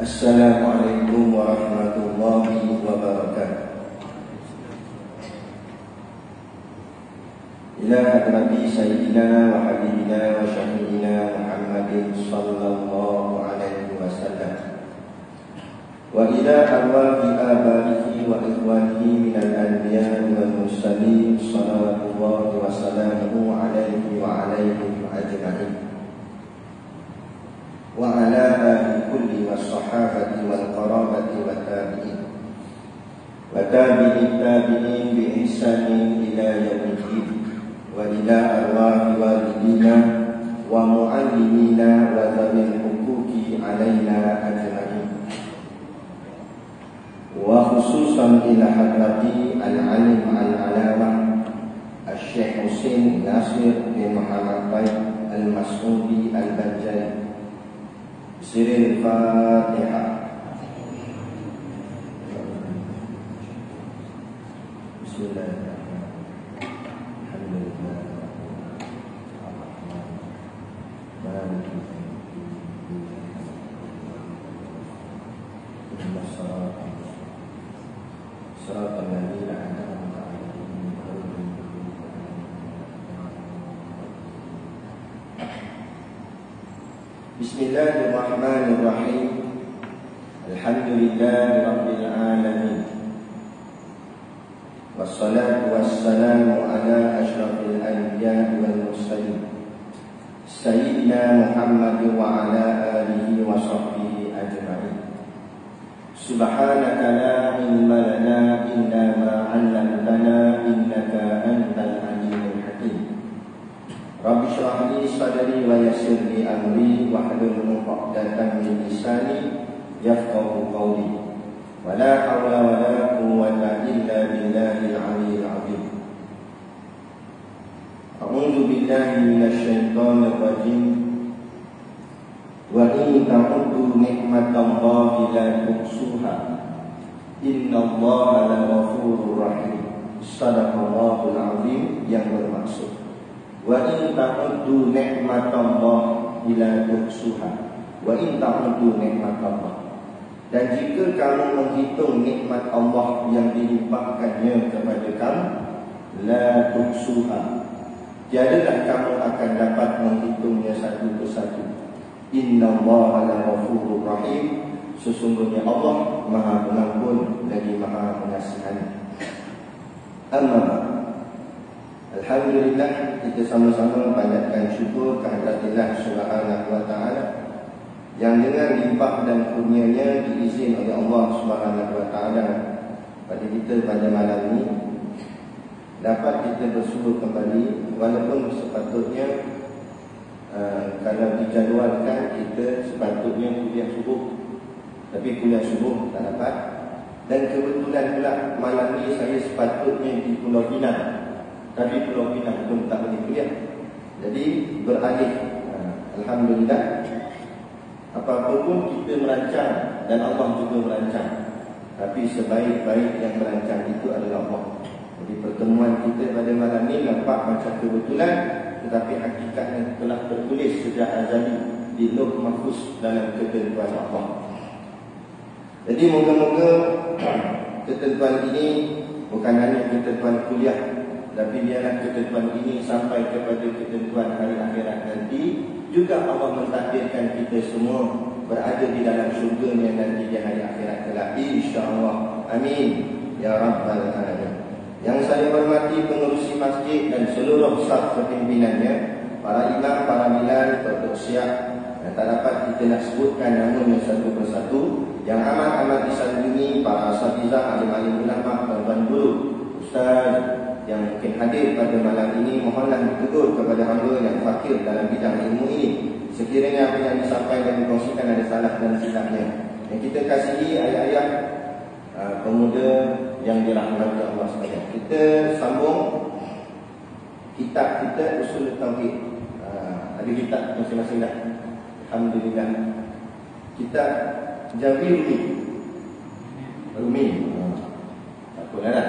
Assalamualaikum warahmatullahi wabarakatuh. Ila hadrati sayyidina wa habibina wa syafi'ina Muhammadin sallallahu alaihi wasallam wa ila arwahi abaihi wa ikhwanihi minal anbiya wal mursalin salawatullahi wa salamuhu alaihi wa alaihim ajma'in wa ala ahli kulli was-sahabati wal qarabati wat tabi'in wa tabi'in tabi'in bi ihsanin ila yaumiddin wa ila arwahi walidina wa muallimina wa dzawil huquqi alaina ajma'in wa khususan ila hadrati al-alim al-alama Syekh Husain Nasir bin Muhammad Baik Al-Mas'udi Al-Banjari. Siril Fatihah. Bismillahirrahmanirrahim. Alhamdulillah. Maliki Siratal ladzina an'amta 'alaihim ghairil maghdubi 'alaihim. Bismillahirrahmanirrahim. Alhamdulillahi rabbil alamin. Wassalatu wassalamu ala asyrafil anbiya'i wal mursalin Sayyidina Muhammad wa ala alihi wa sahbihi ajma'in. Subhanaka la ilma lana illa ma 'allamtana innaka antal alimul hakim. Rabbi shrah li sadri wa yassir li amri wahlul 'uqdatam min lisani yafqahu qawli. Wa la hawla wa la quwwata illa billahil 'aliyyil 'azim. A'udzu billahi minasy syaithanir rajim. Wa in ta'uddu ni'matallahi la tuhsuha. Innallaha laghafurur rahim. Shadaqallahul 'azim, yang bermaksud wa in ta'uddu ni'matallahi la tuhsuha. Wa in ta'uddu ni'matallahi, dan jika kamu menghitung nikmat Allah yang dilimpahkannya kepada kamu, la tuhsuha, tiadalah kamu akan dapat menghitungnya satu persatu. Innallaha laghafurur rahim, sesungguhnya Allah Maha Pengampun lagi Maha Mengasihani. Amma alhamdulillah, kita sama-sama panjatkan syukur kehadirat Subhanahu wa ta'ala yang dengan limpah dan kurnianya diizin oleh Allah Subhanahu wa ta'ala pada kita pada malam ini dapat kita bersujud kembali, walaupun sepatutnya kalau dijadualkan kita sepatutnya kuliah subuh, tapi kuliah subuh tak dapat. Dan kebetulan pula malam ini saya sepatutnya di Pulau Pinang, tapi Pulau Pinang pun tak boleh kuliah. Jadi beralih. Alhamdulillah, apa-apa pun kita merancang dan Allah juga merancang, tapi sebaik-baik yang merancang itu adalah Allah. Jadi pertemuan kita pada malam ini nampak macam kebetulan, tetapi hakikatnya telah tertulis sejak azali di Lauh Mahfuz dalam ketentuan Allah. Jadi moga-moga ketentuan ini bukan hanya ketentuan kuliah, tapi biarlah ketentuan ini sampai kepada ketentuan hari akhirat nanti. Juga Allah mentakdirkan kita semua berada di dalam syurga-Nya nanti di hari akhirat kelak, insya-Allah. Amin ya rabbal alamin. Yang saya hormati pengerusi masjid dan seluruh staf kepimpinannya, para imam, para bilal, Tok Siap, yang tak dapat kita nak sebutkan namanya satu persatu, yang amat-amat disanjungi para asatizah, alim-alim ulama, tuan-tuan guru, ustaz yang mungkin hadir pada malam ini, mohonlah ditegur kepada hamba yang fakir dalam bidang ilmu ini. Sekiranya apa yang disampaikan dan dikongsikan ada salah dan silapnya, yang kita kasihi ayah-ayah, pemuda yang dirahmati Allah sekalian. Kita sambung kitab kita Usul Tauhid. Ada kitab masing-masing dah, alhamdulillah. Kitab Jawi Rumi. Tak apalah dah.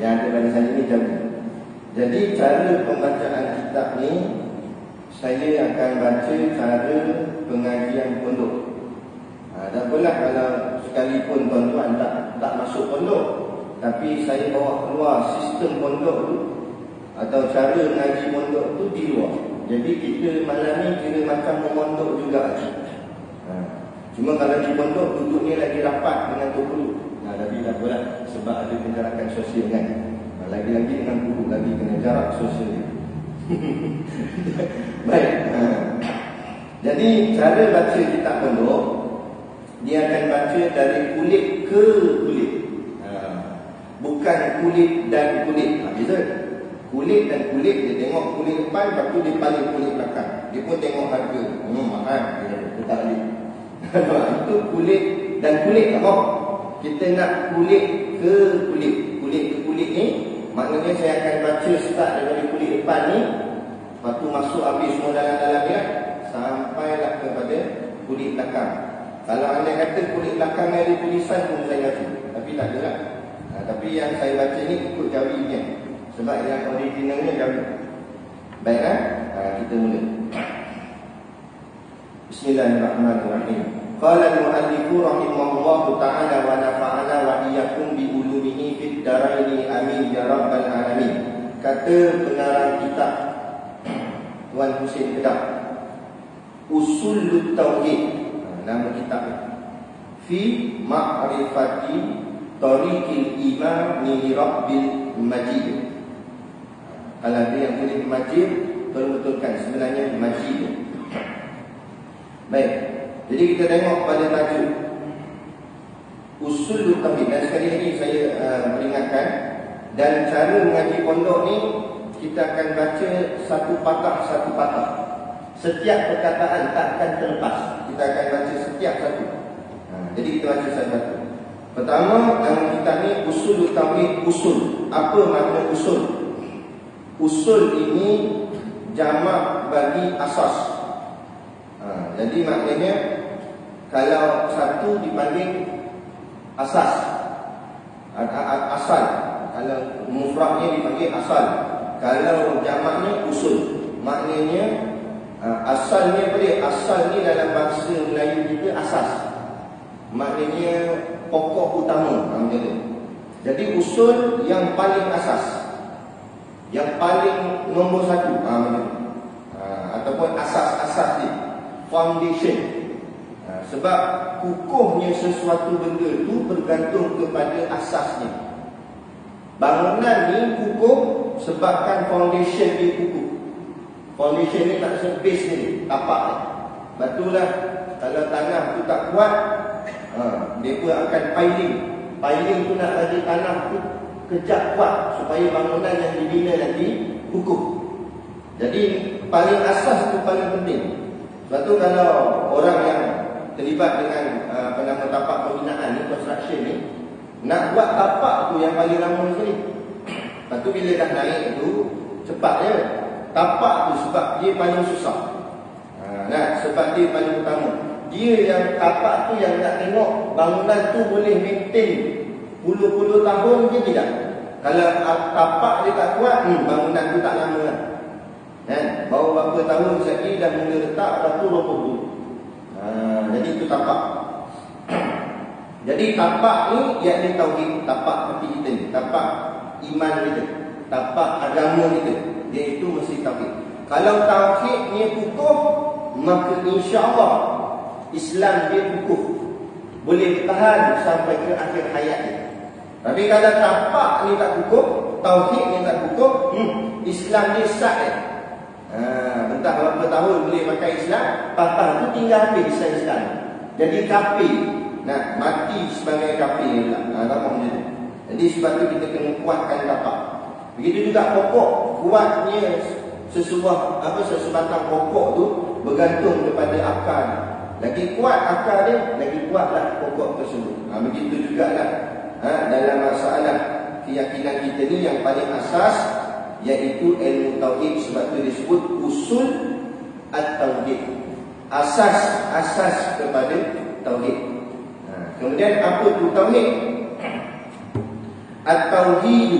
Yang ada pada saya ni Jawi. Jadi cara pembacaan kitab ni, saya akan baca cara pengajian pondok. Dan pula kalau sekalipun tuan-tuan tak masuk pondok, tapi saya bawa keluar sistem pondok tu atau cara mengaji pondok tu di luar. Jadi kita malam ni kira macam memondok juga. Cuma kalau di pondok duduknya lagi rapat dengan guru. Tapi tak pula sebab ada penjarakan sosial kan. Lagi-lagi dengan guru lagi kena jarak sosial. Baik. Jadi cara baca kitab pondok, dia akan baca dari kulit ke kulit. Bukan kulit dan kulit. Beza. Kulit dan kulit, dia tengok kulit depan, lepas tu dia paling kulit belakang. Dia pun tengok harga. Mahal. Dia tak boleh. Itu kulit dan kulit tak mau. Kita nak kulit ke kulit. Kulit ke kulit ni, maknanya saya akan baca start daripada kulit depan ni, lepas tu masuk habis semua dalam-dalam dia, sampailah kepada kulit belakang. Kalau anda kata kulit belakang ni ada tulisan pun saya baca. Tapi tak ada lah. Tapi yang saya baca ni ikut jawinya. Sebab yang originalnya jawi. Baiklah, kita mula. Bismillahirrahmanirrahim. Qala al-mu'allifu rahimahullahu ta'ala wa nafa'ana wa iyyakum bi ulumihi fid daraini amin ya rabbal alamin. Kata pengarang kitab Tuan Husin Kedah, Usulut Tauhid, nama kitab fi ma'rifati tariqil iman li rabbil majid. Kalau ada yang tulis majid, tolong betulkan sebenarnya majid. Baik, jadi kita tengok pada tajuk Usul Tauhid. Dan sekali lagi saya peringatkan, dan cara mengaji pondok ni kita akan baca satu patah. Setiap perkataan tak akan terlepas. Kita akan baca setiap satu. Jadi kita baca satu-satu. Pertama, dalam kitab ni Usul Tauhid. Usul. Apa makna usul? Usul ini jamak bagi asas. Jadi maknanya kalau satu dipanggil asas, asal. Kalau mufradnya dipanggil asal. Kalau jamaknya usul. Maknanya asalnya apa dia? Asal ni dalam bahasa Melayu kita asas. Maknanya pokok utama. Macam tu. Jadi usul yang paling asas, yang paling nombor satu. Ataupun asas-asas dia, foundation. Sebab kukuhnya sesuatu benda tu bergantung kepada asasnya. Bangunan ni kukuh sebabkan foundation dia kukuh. Foundation ni tak sebis ni, tapak ni. Batulah kalau tanah tu tak kuat, dia pun akan piling. Piling tu nak bagi tanah tu kejap kuat supaya bangunan yang dibina nanti kukuh. Jadi paling asas tu paling penting. Sebab tu kalau orang yang terlibat dengan tapak pembinaan ni, construction ni, nak buat tapak tu yang paling lama sekali. Lepas tu bila dah naik tu cepat je. Tapak tu sebab dia paling susah. Sebab dia paling utama. Dia yang tapak tu yang nak tengok bangunan tu boleh maintain puluh-puluh tahun ke tidak. Kalau tapak dia tak kuat, bangunan tu tak lama lah. Baru berapa tahun lagi dah mula letak, lepas tu roboh dulu. Jadi itu tapak. Jadi tapak ni iaitu tauhid. Tapak hati kita ni, tapak iman kita, tapak agama kita, dia itu mesti tauhid. Kalau tauhid ni kukuh, maka insya-Allah Islam dia kukuh, boleh bertahan sampai ke akhir hayat dia. Tapi kalau tapak ni tak kukuh, tauhid ni tak kukuh, Islam dia sat. Entah berapa tahun boleh pakai Islam, lepas tu tinggal habis Islam. Jadi kafir, nak mati sebagai kafir lah. Tak mahu macam tu. Jadi sebab tu kita kena kuatkan tapak. Begitu juga pokok, kuatnya sesubatang pokok tu bergantung kepada akar. Lagi kuat akar dia, lagi kuatlah pokok tersebut. Begitu jugalah dalam masalah keyakinan kita ni yang paling asas, iaitu ilmu tauhid. Sebab tu disebut usul at-tauhid, asas kepada tauhid. Kemudian apa tu tauhid? At-tauhid,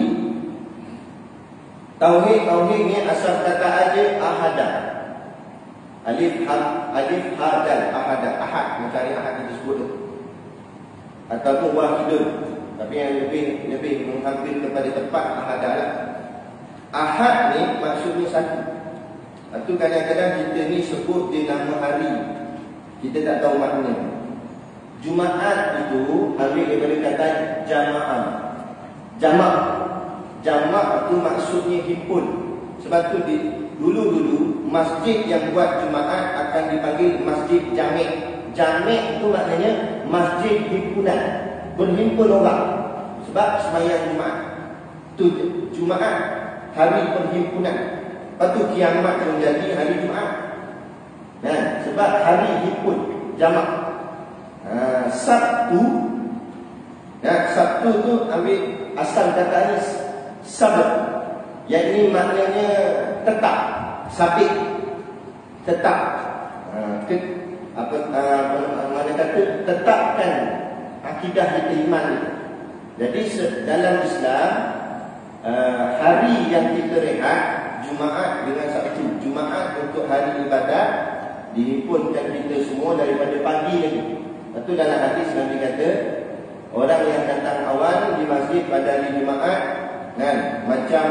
tauhid ni asal kata aja ahadah. Alif ha dal ahad, mencari ahad kita sebut tu. Ataupun wahidun, tapi yang lebih menghampir kepada tepat ahad lah. Ahad ni maksudnya satu. Itu kadang-kadang kita ni sebut dia nama hari, kita tak tahu makna. Jumaat itu ambil daripada kata jamaah. Jamak itu maksudnya himpun. Sebab tu dulu masjid yang buat Jumaat akan dipanggil masjid Jami'. Jami' itu maknanya masjid himpunan, berhimpun orang. Sebab sembahyang Jumaat tu Jumaat, hari perhimpunan. Lepas tu kiamat menjadi hari Jumaat. Sebab hari himpun, jamak. Sabtu tu ambil asal kata ni sabat, yakni maknanya tetap, sabit, tetap. Mana kata tetapkan akidah kita, iman kita. Jadi dalam Islam, hari yang kita rehat Jumaat dengan Sabtu. Jumaat untuk hari ibadat, dihimpunkan kita semua daripada pagi lagi. Lepas tu dalam hadis Nabi kata, orang yang datang awal di masjid pada hari Jumaat macam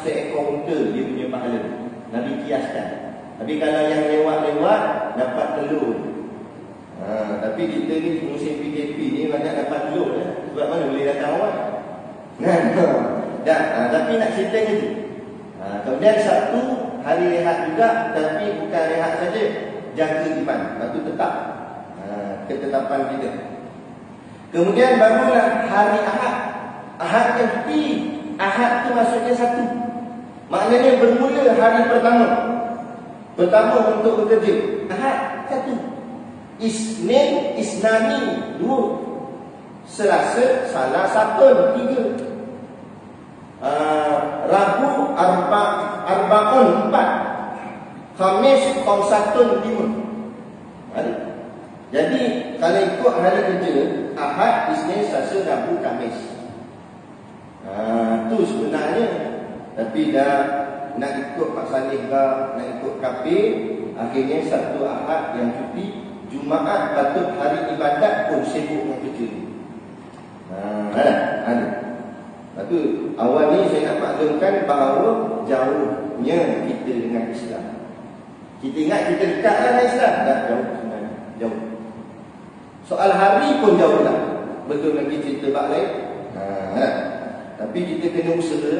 seekor unta dia punya pahala. Nabi kiaskan. Tapi kalau yang lewat-lewat dapat telur. Tapi kita ni musim PKP ni banyak dapat telur lah. Sebab mana boleh datang awal? Tapi nak cerita gitu. Kemudian Sabtu hari rehat juga, tapi bukan rehat saja, jaga iman. Lepas tu tetap ketetapan kita. Kemudian barulah hari Ahad. Ahad ganti. Ahad tu maksudnya satu. Maknanya bermula hari pertama. Pertama untuk bekerja. Ahad satu. Isnin, Isnani dua. Selasa, Salah, Sabtu tiga. Rabu, Arba'un empat. Khamis, Khamsatun lima. Jadi kalau ikut hari kerja, Ahad, Isnin, Selasa, Rabu, Khamis. Tu sebenarnya. Tapi dah nak ikut Pak Salih ke, nak ikut kafir, akhirnya Sabtu Ahad yang cuti. Jumaat patut hari ibadat pun sibuk dengan kerja. Lepas tu awal ni saya nak maklumkan bahawa jauhnya kita dengan Islam. Kita ingat kita dekat dengan Islam, dah jauh sebenarnya, jauh. Soal hari pun jauh lah. Betul lagi cerita bab lain. Tapi kita kena usaha.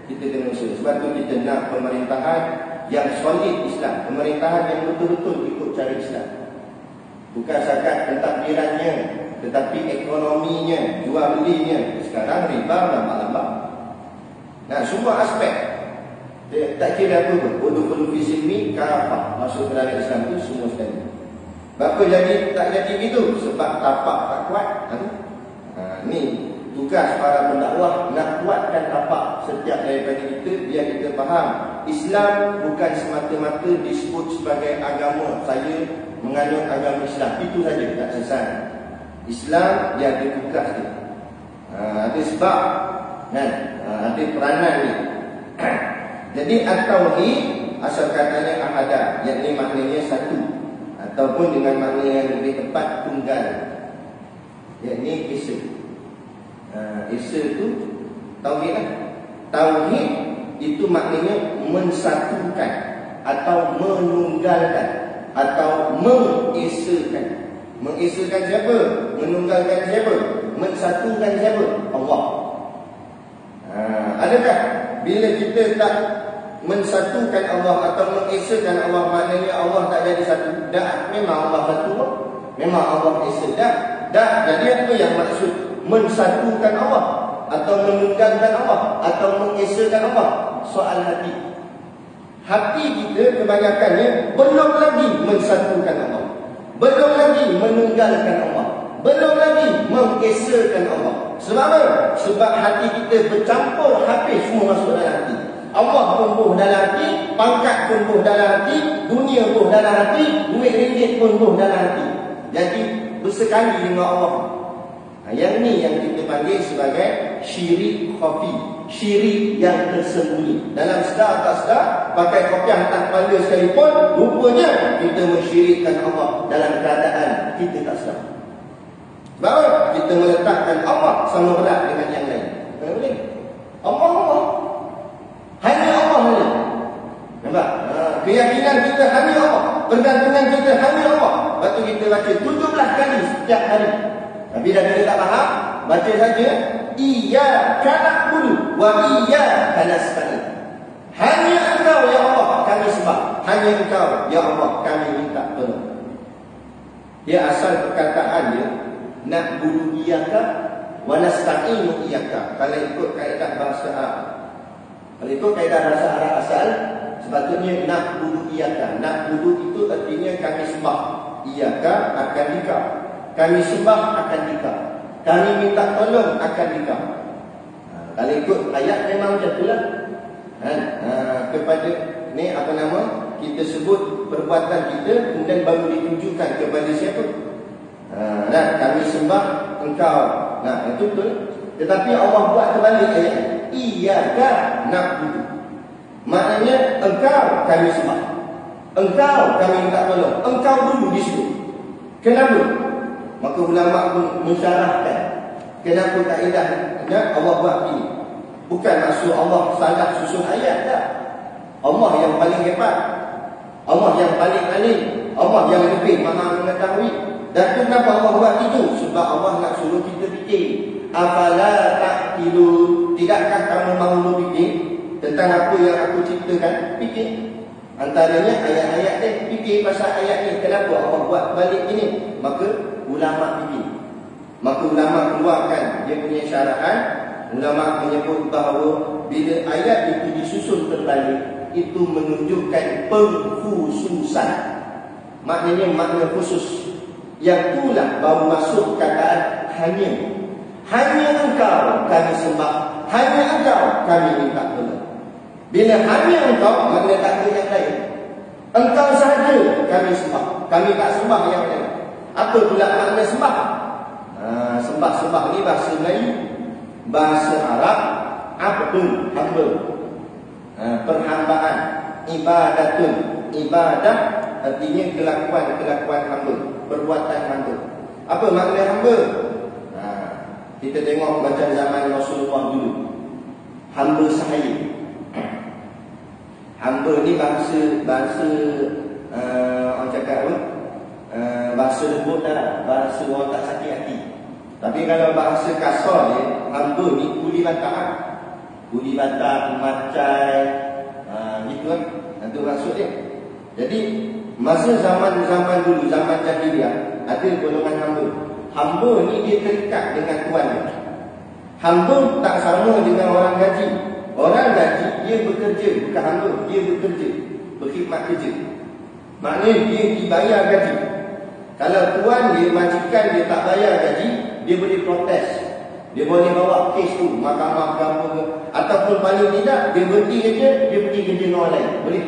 Kita kena usaha. Sebab tu kita nak pemerintahan yang solid Islam, pemerintahan yang betul-betul ikut cara Islam. Bukan sahaja pentadbirannya, tetapi ekonominya, jual belinya. Sekarang riba lambat-lambat. Semua aspek. Tak kira apa pun. Bodoh fisilmi, karafah masuk ke dalam Islam itu semua sekali. Berapa jadi tak jadi gitu? Sebab tapak tak kuat. Ni tugas para pendakwah, nak kuatkan tapak setiap daripada kita, biar kita faham Islam bukan semata-mata disebut sebagai agama. Saya menganut agama Islam, itu saja tak selesai. Islam dia ada tugas dia, ada sebab, ada peranan ni. Jadi at-tauhid asal katanya ahadah, yakni maknanya satu, ataupun dengan makna yang lebih tepat tunggal, yakni esa. Esa itu tauhid lah. Tauhid itu maknanya mensatukan atau menunggalkan atau mengesakan. Mengesakan siapa? Menunggalkan siapa? Mensatukan siapa? Allah. Adakah bila kita tak mensatukan Allah atau mengesakan Allah, maknanya Allah tak jadi satu? Dah, memang Allah satu. Memang Allah esa. Dah. Jadi apa yang maksud mensatukan Allah atau menunggalkan Allah atau mengesakan Allah? Soal hati. Hati kita kebanyakannya belum lagi mensatukan Allah, belum lagi menunggalkan Allah, belum lagi mengesakan Allah. Sebab apa? Sebab hati kita bercampur habis, semua masuk dalam hati. Allah pun buh dalam hati, pangkat pun buh dalam hati, dunia buh dalam hati, duit ringgit pun buh dalam hati. Jadi bersekali dengan Allah. Yang ni yang kita panggil sebagai syirik khafi, syirik yang tersembunyi. Dalam sedar tak sedar, pakai kopiah atas kepala sekalipun, rupanya kita mensyirikkan Allah dalam keadaan kita tak sedar. Sebab apa? Kita meletakkan Allah sama berat dengan yang lain. Tak boleh. Allah. Hanya Allah saja. Nampak? Keyakinan kita hanya Allah. Pergantungan kita hanya Allah. Lepas tu kita baca 17 kali setiap hari. Tapi dah kita tak faham, baca saja iyyaka na'budu wa iyyaka nasta'in. Hanya Engkau ya Allah kami sembah. Hanya Engkau ya Allah kami minta tolong. Dia asal perkataan dia na'budu iyyaka wa nasta'inu iyyaka. Kalau ikut kaedah bahasa Arab. Kalau ikut kaedah bahasa Arab asal, sepatutnya na'budu iyyaka. Na'budu itu artinya kami sembah. Iyyaka akan dikau. Kami sembah akan dikau. Kami minta tolong akan dikau. Kalau ikut ayat memang macam itulah. Kepada ni apa nama, kita sebut perbuatan kita, kemudian baru ditunjukkan kepada siapa. Kami sembah Engkau. Itu betul. Tetapi Allah buat terbalik ayat. Iyyaka na'budu. Maknanya Engkau kami sembah. Engkau kami minta tolong. Engkau dulu disebut. Kenapa? Maka ulama pun mensyarahkan kenapa kaedahnya Allah buat begini. Bukan maksud Allah salah susun ayat tak. Allah yang paling hebat, Allah yang paling alim, Allah yang lebih maha mengetahui. Dan kenapa Allah buat itu? Sebab Allah nak suruh kita fikir. Afala ta'qilun. Tidakkah kamu mahu berfikir tentang apa yang aku ceritakan? Fikir. Antaranya ayat-ayat ni, fikir pasal ayat ni. Kenapa Allah buat balik ini? Maka ulama fikir. Maka ulama keluarkan dia punya syarahan. Ulama menyebut bahawa bila ayat itu disusun terbalik, itu menunjukkan pengkhususan. Maknanya makna khusus. Yang itulah baru masuk kataan hanya. Hanya Engkau kami sembah. Hanya Engkau kami minta tolong. Bila hanya Engkau, makna tak ada yang lain. Engkau sahaja kami sembah. Kami tak sembah yang lain. Apa pula makna sembah? Sembah-sembah ni bahasa Melayu. Bahasa Arab, abdun, hamba. Perhambaan. Ibadatun. Ibadah artinya kelakuan hamba. Perbuatan hamba. Apa makna hamba? Kita tengok macam zaman Rasulullah dulu. Hamba sahaya. Hamba ni bahasa orang cakap apa? Bahasa lembut dah. Bahasa orang tak sakit hati. Tapi kalau bahasa kasar dia, hamba ni kuli bataan. Kuli bataan, macai, gitu kan. Itu maksud dia. Jadi masa zaman dulu, zaman jahiliah, ada golongan hamba. Hamba ni dia terikat dengan tuan dia. Hamba tak sama dengan orang gaji. Orang gaji dia bekerja, bukan hamba, dia bekerja, berkhidmat kerja. Maknanya dia dibayar gaji. Kalau tuan dia, majikan dia tak bayar gaji, dia boleh protes. Dia boleh bawa kes tu mahkamah agama, ataupun paling tidak dia berhenti kerja, dia pergi kerja orang lain. Boleh.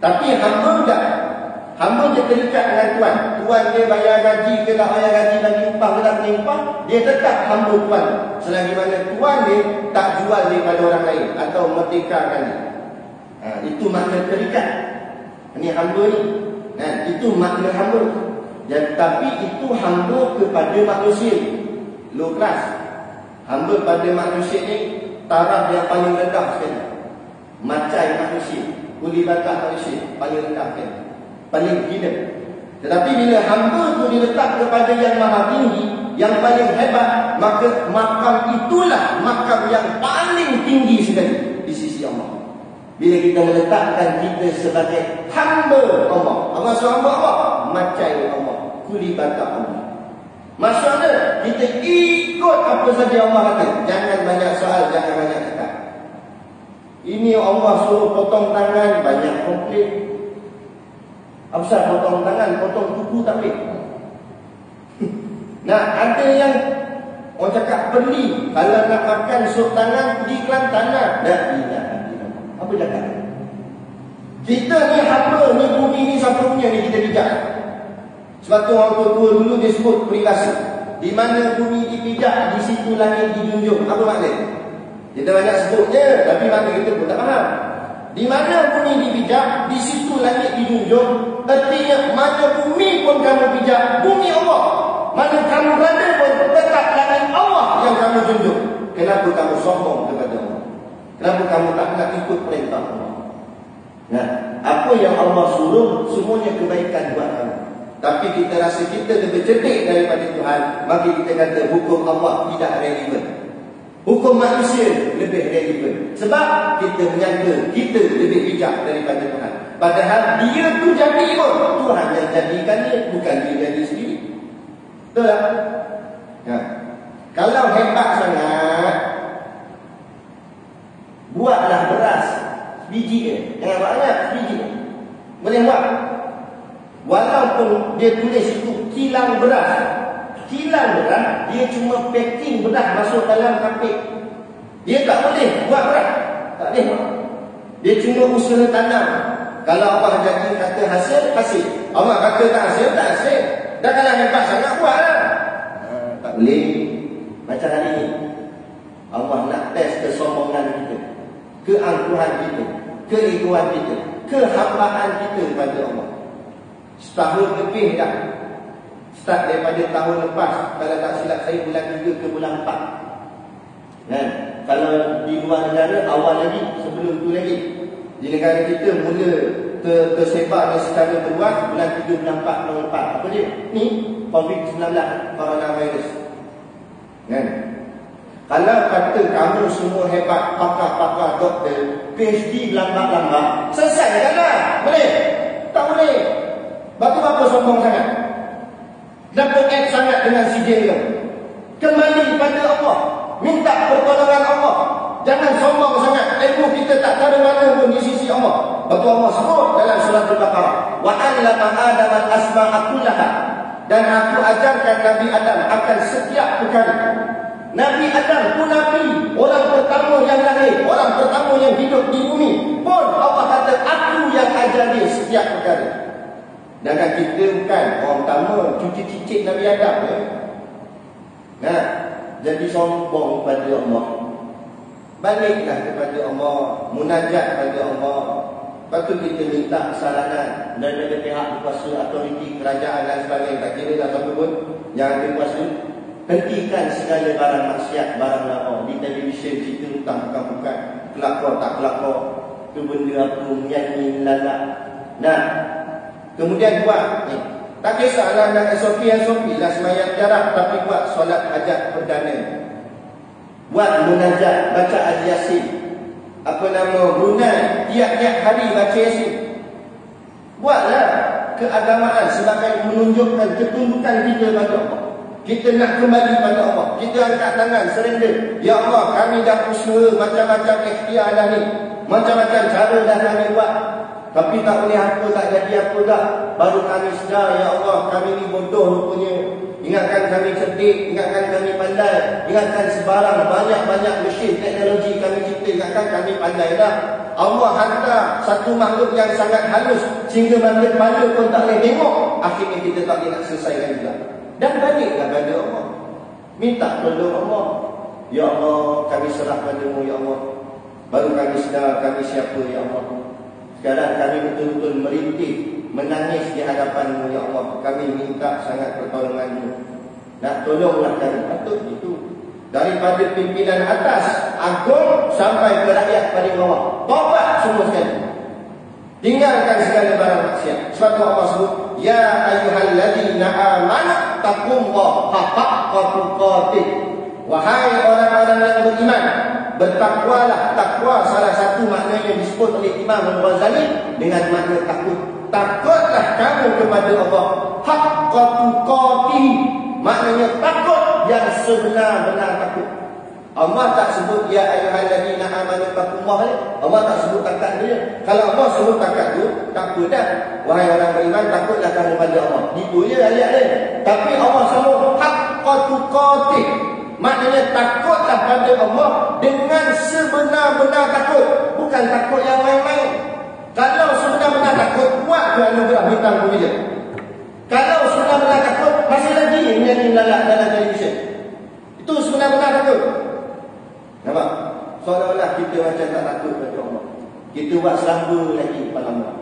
Tapi hamba tak. Hamba dia terikat dengan tuan. Tuan dia bayar gaji ke tak bayar gaji, bagi upah ke tak bagi upah, dia tetap hamba tuan. Selagi mana tuan dia tak jual dia pada orang lain atau merdekakan dia. Itu makna terikat. Ini hamba ni. Itu makna hamba. Tapi itu hamba kepada manusia. Low class. Hamba pada manusia ni taraf yang paling rendah sekali. Macai manusia, kuli batah manusia paling rendah sekali, paling hina. Tetapi bila hamba tu diletak kepada yang maha tinggi, yang paling hebat, maka makam itulah makam yang paling tinggi sekali di sisi Allah. Bila kita meletakkan kita sebagai hamba Allah, Allah hamba Allah, macai Allah, kuli batah Allah. Maksudnya kita ikut apa saja Allah kata. Jangan banyak soal, jangan banyak cakap. Ini Allah suruh potong tangan, banyak komplain. Apa potong tangan, potong kuku tak boleh. Nah, ada yang orang cakap beli, kalau nak makan sup tangan, pergi Kelantan lah. Apa cakap? Kita ni hamba, ni bumi ni siapa punya ni kita bijak. Sebab tu orang tua dulu dia sebut peribahasa. Di mana bumi dipijak, di situ langit dijunjung. Apa maknanya? Kita banyak sebutnya, tapi makna kita pun tak faham. Di mana bumi dipijak, di situ langit dijunjung. Artinya mana bumi pun kamu pijak, bumi Allah. Mana kamu berada pun tetap langit Allah yang kamu junjung. Kenapa kamu sombong kepada Allah? Kenapa kamu tak nak ikut perintah Allah? Nah, apa yang Allah suruh semuanya kebaikan buat kamu. Tapi kita rasa kita lebih cerdik daripada Tuhan, maka kita kata hukum Allah tidak relevan. Hukum manusia lebih relevan. Sebab kita menyangka kita lebih bijak daripada Tuhan. Padahal dia tu jadi pun Tuhan yang jadikan dia, bukan dia jadi sendiri. Betul tak? Ya. Kalau hebat sangat, buatlah beras biji dia. Jangan banyak biji. Boleh buat. Walaupun dia tulis itu kilang beras. Kilang beras, dia cuma packing beras masuk dalam kapik. Dia tak boleh buat beras. Tak boleh buat. Dia cuma usaha tanam. Kalau Allah jadi kata hasil, hasil. Allah kata tak hasil, tak hasil. Dah kalau hebat sangat, buatlah. Tak boleh. Macam hari ini, Allah nak test kesombongan kita, keangkuhan kita, keegoan kita, kehambaan kita kepada Allah. Setahun lebih dah. Start daripada tahun lepas. Kalau tak silap saya bulan 3 ke bulan 4. Kan? Kalau di luar negara awal lagi, sebelum tu lagi. Di negara kita mula tersebar secara berluas bulan 3 bulan 4 bulan 4. Apa dia? Ni COVID-19, coronavirus. Kan? Kalau kata kamu semua hebat, pakar-pakar doktor, PhD lambat-lambat, selesai kan? Boleh? Tak boleh. Batu apa sombong sangat? Kenapa act sangat dengan si dia? Kembali pada Allah. Minta pertolongan Allah. Jangan sombong sangat. Ilmu kita tak tahu mana pun di sisi Allah. Batu Allah sebut dalam surah Al-Baqarah. Wa 'allama Adam al-asma'a kullaha. Dan aku ajarkan Nabi Adam akan setiap perkara. Nabi Adam pun Nabi. Orang pertama yang lahir. Orang pertama yang hidup di bumi. Pun Allah kata aku yang ajar dia setiap perkara. Sedangkan kita bukan orang pertama cuci cicit Nabi Adam ya? Nah, jadi sombong kepada Allah. Baliklah kepada Allah, munajat kepada Allah. Lepas tu kita minta kesalahan daripada pihak berkuasa, autoriti, kerajaan dan sebagainya. Tak kira lah apa pun yang ada kuasa. Hentikan segala barang maksiat, barang lawa. Di televisyen cerita tentang bukan-bukan, kelakor tak kelakor, tu benda apa, menyanyi, melalak. Nah, kemudian buat ni. Tak kisahlah nak SOP lah semayang jarak, tapi buat solat hajat perdana. Buat munajat, baca Al-Yasin. Apa nama, Brunei, tiap-tiap hari baca Yasin. Buatlah keagamaan sebagai menunjukkan ketundukan kita pada Allah. Kita nak kembali pada Allah. Kita angkat tangan, surrender. Ya Allah, kami dah usaha macam-macam ikhtiar dah ni. Macam-macam cara dah kami buat. Tapi tak boleh apa, tak jadi apa dah. Baru kami sedar, ya Allah, kami ni bodoh rupanya. Ingatkan kami cerdik, ingatkan kami pandai. Ingatkan sebarang banyak-banyak mesin teknologi kami cipta. Ingatkan kami pandai dah. Allah hantar satu makhluk yang sangat halus sehingga mata kepala pun tak boleh tengok. Akhirnya kita tak boleh nak selesaikan juga. Dan baliklah pada Allah. Minta tolong Allah. Ya Allah, kami serah padamu, ya Allah. Baru kami sedar kami siapa, ya Allah. Sekarang kami betul-betul merintih, menangis di hadapan-Mu, ya Allah. Kami minta sangat pertolongan-Mu. Nak tolonglah kami. Patut itu. Daripada pimpinan atas, agung, sampai ke rakyat paling bawah. Taubat semua sekali. Tinggalkan segala barang maksiat. Sebab tu Allah sebut, Ya ayyuhalladzina amanu taqullaha haqqa tuqatih. Wahai orang-orang yang beriman, bertakwalah. Takwa salah satu maknanya disebut oleh Imam Al-Ghazali dengan makna takut. Takutlah kamu kepada Allah haqqa tuqatih. Maknanya takut yang sebenar-benar takut. Allah tak sebut ya ayyuhalladzina amanu taqullaha. Allah tak sebut takat dia. Kalau Allah sebut takat tu, tak apa dah. Wahai orang beriman, takutlah kamu pada Allah. Itu je ayat dia. Tapi Allah sebut haqqa tuqatih. Maknanya takutlah pada Allah dengan sebenar-benar takut. Bukan takut yang main-main. Kalau sebenar-benar takut, buat ke anugerah bintang bumi dia. Kalau sebenar-benar takut, masih lagi menyanyi melalak dalam televisi. kita macam tak takut pada Allah. Kita buat selamba lagi pada Allah.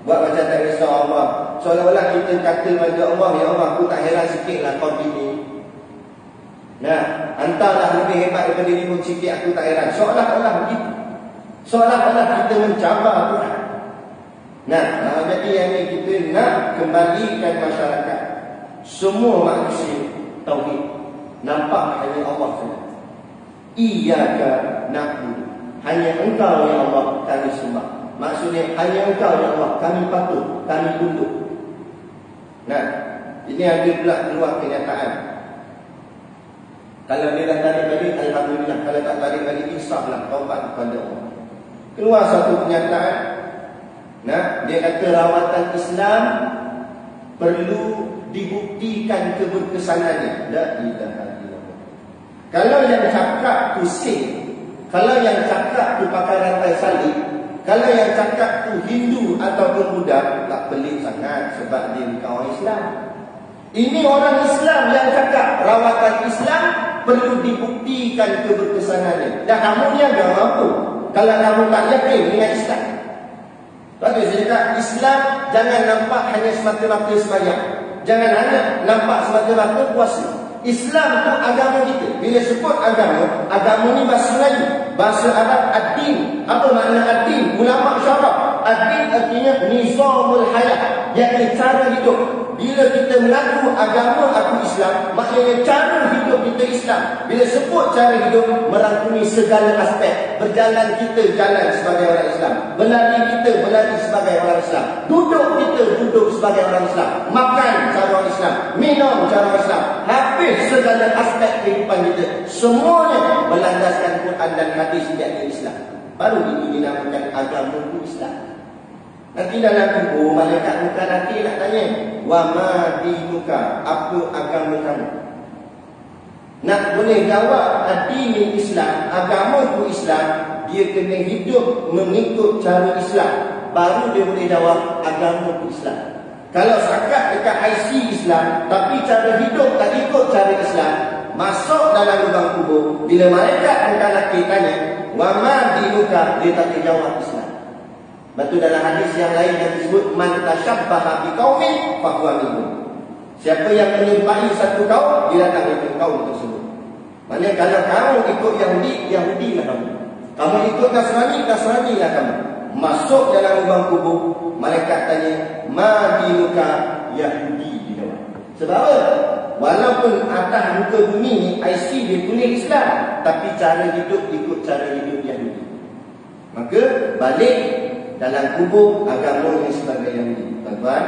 Buat macam tak risau Allah. Seolah-olah kita kata pada Allah, ya Allah, aku tak heran sikit lah kau gini. Nah, hantarlah lebih hebat daripada ini pun sikit, aku tak heran. Seolah-olah begitu. Seolah-olah kita mencabar Tuhan. Nah, jadi yang ini kita nak kembalikan masyarakat, semua manusia tauhid, nampak hanya Allah saja. Iyyaka na'budu, hanya Engkau ya Allah kami sembah. Maksudnya hanya Engkau ya Allah kami patuh, kami tunduk. Nah, ini ada pula keluar kenyataan. Kalau dia dah tarik balik, alhamdulillah. Kalau tak tarik balik, insaflah, taubat kepada Allah. Keluar satu kenyataan. Nah, dia kata rawatan Islam perlu dibuktikan keberkesanannya. La ilaha illallah. Kalau yang cakap tu sing, kalau yang cakap tu pakai rantai salib, kalau yang cakap tu Hindu ataupun Buddha, tak pelik sangat sebab dia bukan orang Islam. Ini orang Islam yang cakap rawatan Islam perlu dibuktikan keberkesanannya. Dah kamu ni agama apa kalau kamu tak yakin dengan Islam? Lepas tu saya cakap, Islam jangan nampak hanya semata-mata sembahyang, jangan hanya nampak semata-mata puasa. Islam tu agama kita. Bila sebut agama, agama ni bahasa Melayu, bahasa Arab ad-din. Apa makna ad-din? Ulama syarah, ad-din artinya nizamul hayat, yakni cara hidup. Bila kita mengaku agama aku Islam, maknanya cara hidup kita Islam. Bila sebut cara hidup, merangkumi segala aspek. Berjalan kita jalan sebagai orang Islam, berlari kita berlari sebagai orang Islam, duduk kita duduk sebagai orang Islam, makan cara orang Islam, minum cara orang Islam. Habis segala aspek kehidupan kita, semuanya berlandaskan Quran dan hadis yakni Islam. Baru itu dinamakan agama Islam. Nanti dalam kubur, malaikat muka nanti nak tanya, wa ma dinuka, apa agama kamu? Nak boleh jawab ad-din Islam, agamaku Islam, dia kena hidup mengikut cara Islam, baru dia boleh jawab agamaku Islam. Kalau sakat dekat IC Islam, tapi cara hidup tak ikut cara Islam, masuk dalam lubang kubur, bila malaikat muka nanti tanya, wa ma dinuka, dia tak boleh jawab Islam. Betul dalam hadis yang lain yang disebut man tashabbaha biqaumin fahuwa minhum. Siapa yang menyerupai satu kaum, dia datang dari kaum tersebut. Maknanya kalau kamu ikut Yahudi, Yahudilah kamu. Kamu ikut Nasrani, Nasranilah kamu. Masuk dalam lubang kubur, malaikat tanya, ma dinuka, Yahudi dijawab. Sebab apa? Walaupun atas muka bumi ni IC dia tulis Islam, tapi cara hidup ikut cara hidup Yahudi. Maka balik dalam kubur agama yang sebagai Yahudi. Tuan-tuan,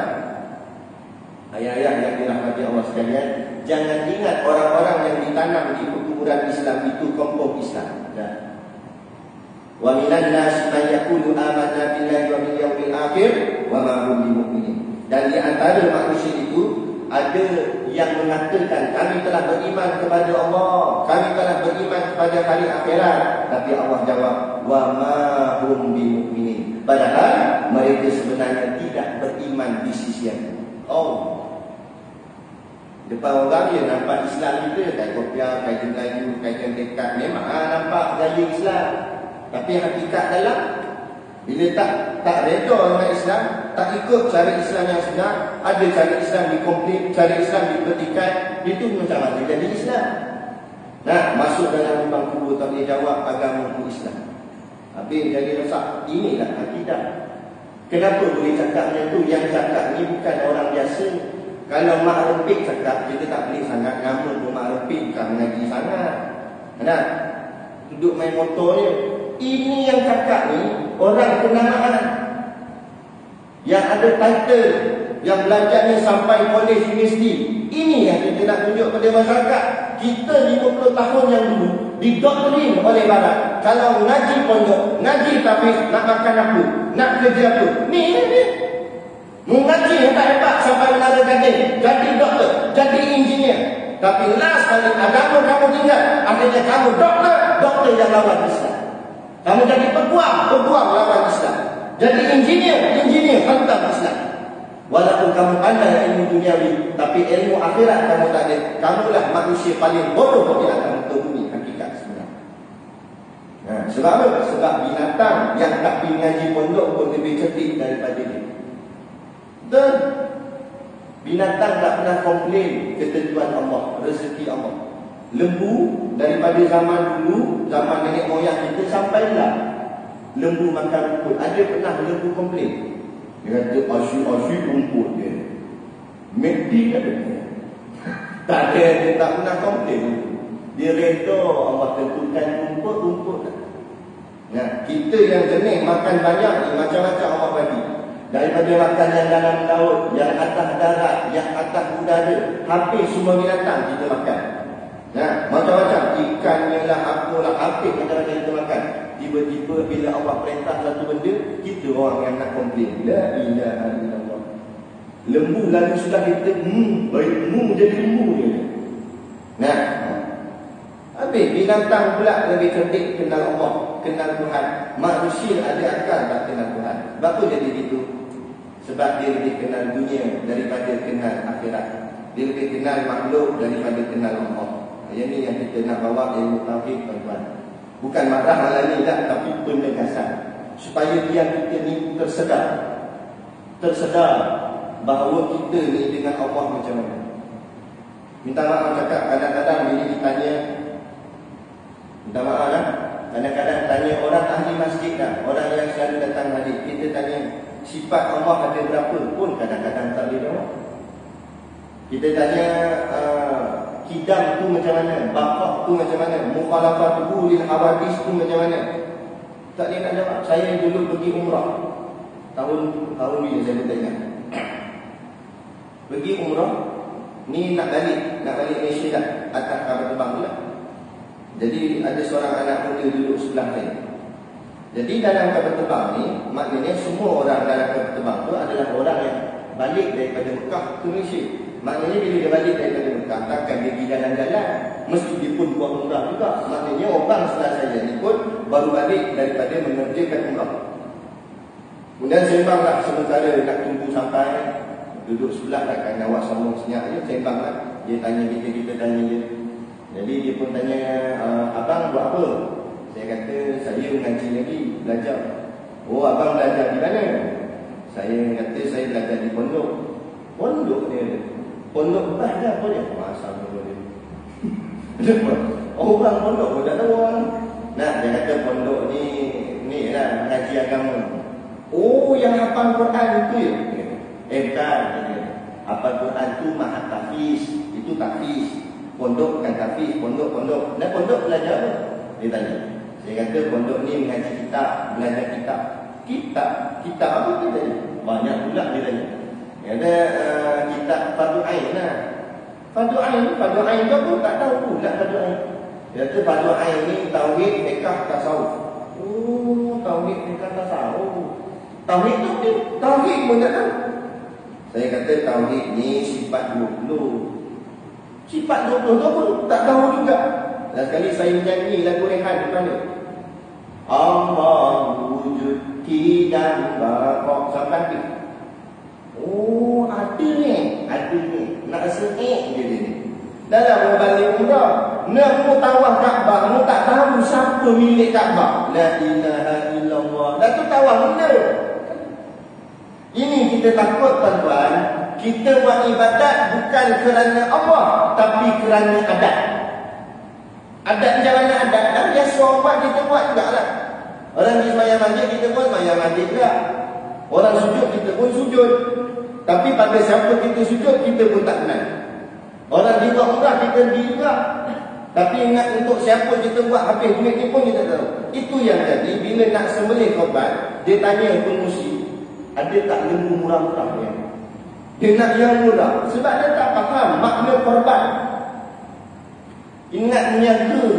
ayah-ayah yang dirahmati Allah sekalian, jangan ingat orang-orang yang ditanam di kuburan Islam itu kompok Islam. Wa minan nas man yaqulu amanna billahi wa bil yawmil akhir wa ma hum bimu'minin. Dan di antara manusia itu ada yang mengatakan kami telah beriman kepada Allah, kami telah beriman kepada hari akhirat, tapi Allah jawab wa ma hum bimu'minin. Padahal mereka sebenarnya tidak beriman di sisi yang oh. Depan orang dia nampak Islam kita, kain kopiah, kain Melayu, kain dekat, memang nampak gaya Islam. Tapi hakikat dalam, bila tak reda dengan Islam, tak ikut cara Islam yang sebenar, ada cara Islam dikomplit, cara Islam dipertikai, itu macam mana jadi Islam? Nah, masuk dalam lubang kubur tak boleh jawab agama Islam. Habis jadi rosak. Inilah akidah. Kenapa boleh cakap macam tu? Yang cakap ni bukan orang biasa. Kalau Mak Rempik cakap, kita tak boleh sangat ngamun pun Mak Rempik bukan mengaji sangat. Nah, duduk main motor je. Ini yang cakap ni orang kenamaan, yang ada title, yang belajar ni sampai kolej universiti. Ini yang kita nak tunjuk pada masyarakat. Kita 50 tahun yang dulu didoktrin oleh barat. Kalau ngaji pondok, ngaji tafiz, nak makan apa, nak kerja apa, ni. Mengaji hebat-hebat sampai menara gading, jadi doktor, jadi engineer. Tapi last kali agama kamu tinggal, akhirnya kamu doktor yang lawan Islam. Kamu jadi peguam lawan Islam. Jadi engineer hantam Islam. Walaupun kamu pandai ilmu duniawi, tapi ilmu akhirat kamu tak ada. Kamulah manusia paling bodoh di atas muka bumi, hakikat sebenarnya. Sebab apa? Sebab binatang yang tak pergi ngaji pondok pun lebih cerdik daripada dia. Dan binatang tak pernah komplain ketentuan Allah, rezeki Allah. Lembu daripada zaman dulu, zaman nenek moyang kita sampailah lembu makan rumput. Ada pernah lembu komplain? Dia kata asyik rumput dia. Mekdi ada. Tak ada, dia tak pernah komplain. Dia reda Allah tentukan rumput. Kita yang jenis makan banyak ni, macam-macam Allah bagi. Daripada makan yang dalam laut, yang atas darat, yang atas udara, hampir semua binatang kita makan. Macam-macam, ikannya lah, apalah, hampir macam-macam kita makan. Tiba-tiba bila Allah perintah satu benda, kita orang yang nak komplain. La ilaha illallah. Lembu lalu sudah kita baik jadi lembu dia. Habis binatang pula lebih cerdik kenal Allah, kenal Tuhan. Manusia ada akal tak kenal Tuhan. Kenapa jadi gitu? Sebab dia lebih kenal dunia daripada kenal akhirat. Dia lebih kenal makhluk daripada kenal Allah. Yang ni yang kita nak bawa ilmu tauhid, tuan-tuan. Bukan marah malah ni tak, tapi penegasan. Supaya dia kita ni tersedar bahawa kita ni dengan Allah macam mana. Minta maaf cakap, kadang-kadang bila ditanya, minta maaf lah, kadang-kadang tanya orang ahli masjid lah, orang yang selalu datang hadis, kita tanya sifat Allah ada berapa pun kadang-kadang tak boleh jawab. Kita tanya kidam tu macam mana, bakak tu macam mana, mukhalafatuhu lil hawadis tu macam mana, tak boleh nak jawab. Saya dulu pergi umrah tahun bila saya bertanya, pergi umrah ni nak balik Malaysia dah, atas kapal terbang tu lah. Jadi ada seorang anak muda duduk sebelah saya. Jadi dalam kapal terbang ni, maknanya semua orang dalam kapal terbang tu adalah orang yang balik daripada Mekah ke Malaysia. Maknanya bila dia balik daripada Mekah, takkan dia pergi jalan-jalan, mesti dia pun buat umrah juga. Maknanya orang sebelah saya ni pun baru balik daripada mengerjakan umrah. Kemudian sembanglah sementara nak tunggu sampai, duduk sebelah takkan awak sambung senyap je, sembanglah. Dia tanya kita tanya dia. Jadi dia pun tanya, abang buat apa? Saya kata, saya mengaji lagi, belajar. Oh, abang belajar di mana? Saya kata, saya belajar di pondok. Pondok dia. Pondok betul dah apa dia? Masa dulu dia. Orang pondok pun tak tahu orang. Dia kata pondok ni lah mengaji agama. Oh, yang hafal Quran itu ya? Bukan. Hafal Quran tu mahat tahfiz. Itu tahfiz. Pondok bukan tahfiz, pondok. Dan pondok belajar apa? Dia tanya. Saya kata pondok ni mengaji kitab, belajar kitab. Kitab apa dia tanya? Banyak pula dia tanya. Ada kitab Fardu Ain lah. Fardu Ain tu pun tak tahu pula Fardu Ain. Dia kata Fardu Ain ni tauhid, fiqh, tasawuf. Oh, tauhid, fiqh, tasawuf. Tauhid tu dia tauhid pun tak tahu. Saya kata tauhid ni sifat 20. Sifat 20 tu pun tak tahu juga. Dan sekali saya menyanyi lagu Rehan depan dia. Allah wujud kidam bakok sampai habis. Oh, ada ni. Nak rasa dia ni. Dalam balik umrah, nak tawaf Kaabah, mu tak tahu siapa milik Kaabah. La ilaha illallah. Dah tu tawaf benda. Ini kita takut, tuan-tuan. Kita buat ibadat bukan kerana Allah, tapi kerana adat. Adat macam mana adat? Biasa orang buat, kita buat juga lah. Orang di sembahyang masjid, kita pun sembahyang masjid juga. Orang sujud, kita pun sujud. Tapi pada siapa kita sujud, kita pun tak kenal. Orang di buat umrah, kita pergi juga. Tapi ingat untuk siapa kita buat, habis duit ni pun kita tahu. Itu yang jadi, bila nak sembelih korban, dia tanya pengusi, ada tak lembu murah-murah ni? Dia nak yang murah. Sebab dia tak faham makna korban. Ingat menyaga.